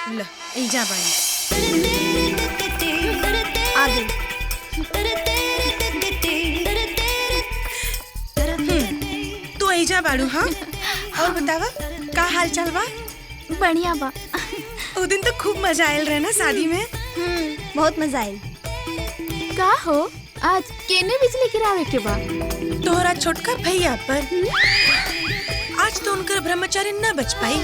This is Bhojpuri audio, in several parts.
ल एजा बानी आगे तू एजा बाड़ू। हाँ और बतावा का हाल चाल बा? बढ़िया बा। वो दिन तो खूब मजा आयल रहे ना शादी में। बहुत मजा आयल। का हो आज केने बिजली गिरावे के बा? तोहरा छोटका भैया पर आज तो उनकर ब्रह्मचारी न बच पाई।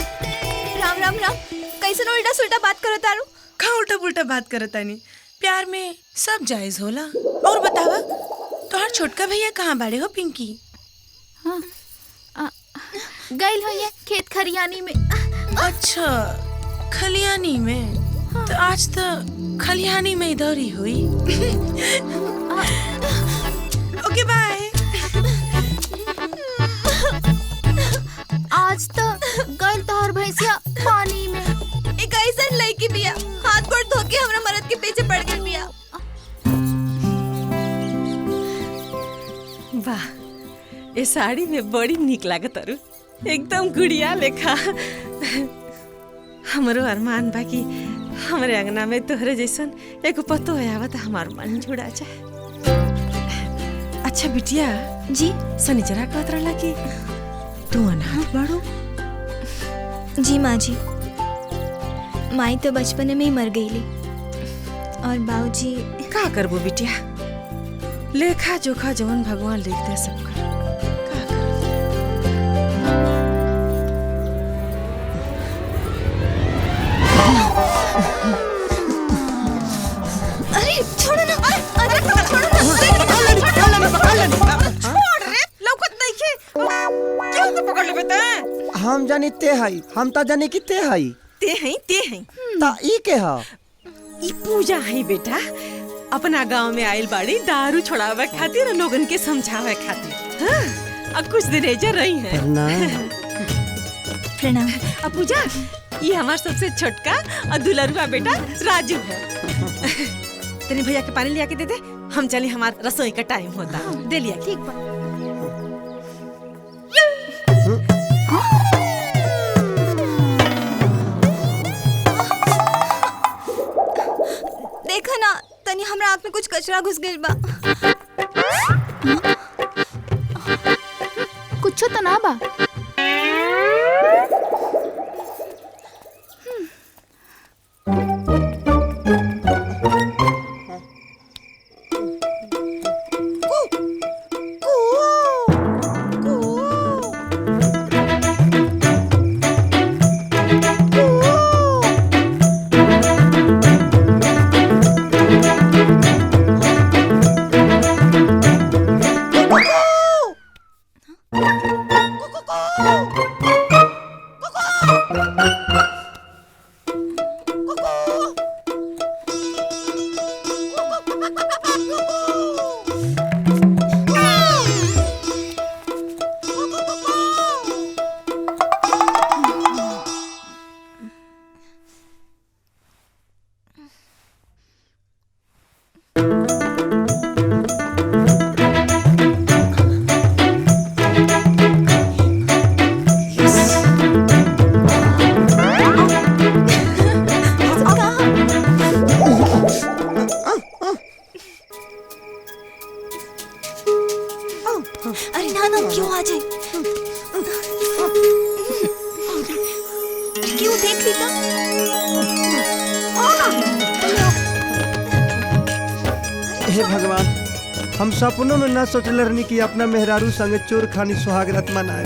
राम राम राम, कैसे उल्टा सुल्टा बात करत तारू? का उल्टा पुल्टा बात करतानी? प्यार में सब जायज होला। और बतावा तोहर छोटका भैया कहाँ बाड़े हो पिंकी? हाँ, गइल हो ये खेत खरियानी में। अच्छा खलियानी में। तो आज तो खलियानी में इधर ही हुई। ओके बाय। आज तो गइल तोहर भैंसिया पानी में। एक ऐसन लड़की बिया हाथ गोड़ धो के हमरा मर्द के पीछे पड़ गई बिया। वाह ये साड़ी में बड़ी निक लागत अरु, एकदम गुड़िया लेखा। हमरो अरमान बाकी हमरे अंगना में तोहरे जैसन एक पतो आवत हमार मन जुड़ा जाए। अच्छा बिटिया जी सनीचरा कहत रहला कि तू अनाथ बाड़ू। जी माँ जी, माई तो बचपन में ही मर गई ली और बाबूजी का करबो बिटिया, लेखा जोखा जवन भगवान लिख दे सबका। अरे छोड़ो ना, अरे छोड़ो ना। छोड़ रे लौकत नहीं के क्यों तो पकड़ लेबे त? हम जानी ते हई, हम ता जानी कि ते हई। ते हैं ता ई के ह? ई पूजा है बेटा, अपना गांव में आइल बाड़ी दारू छोड़ावे खातिर और लोगन के समझावे खातिर। हाँ, अब कुछ दिन एजा रही है। प्रणाम। अब पूजा ये हमार सबसे छोटका और दुलरुआ बेटा राजू है। तेरे भैया के पानी लिया के दे दे, हम चले हमार रसोई का टाइम होता। दे लिया। ठीक बा। देखा ना तनी हमरा आँख में कुछ कचरा घुस गइल बा। कुछ तो ना बा। अरे ना ना क्यों आ जाए? क्यों देख ली तो? हे भगवान, हम सपनों में ना सोचले रहनी कि अपना मेहरारू संगे चोर खानी सुहाग रात मनाए।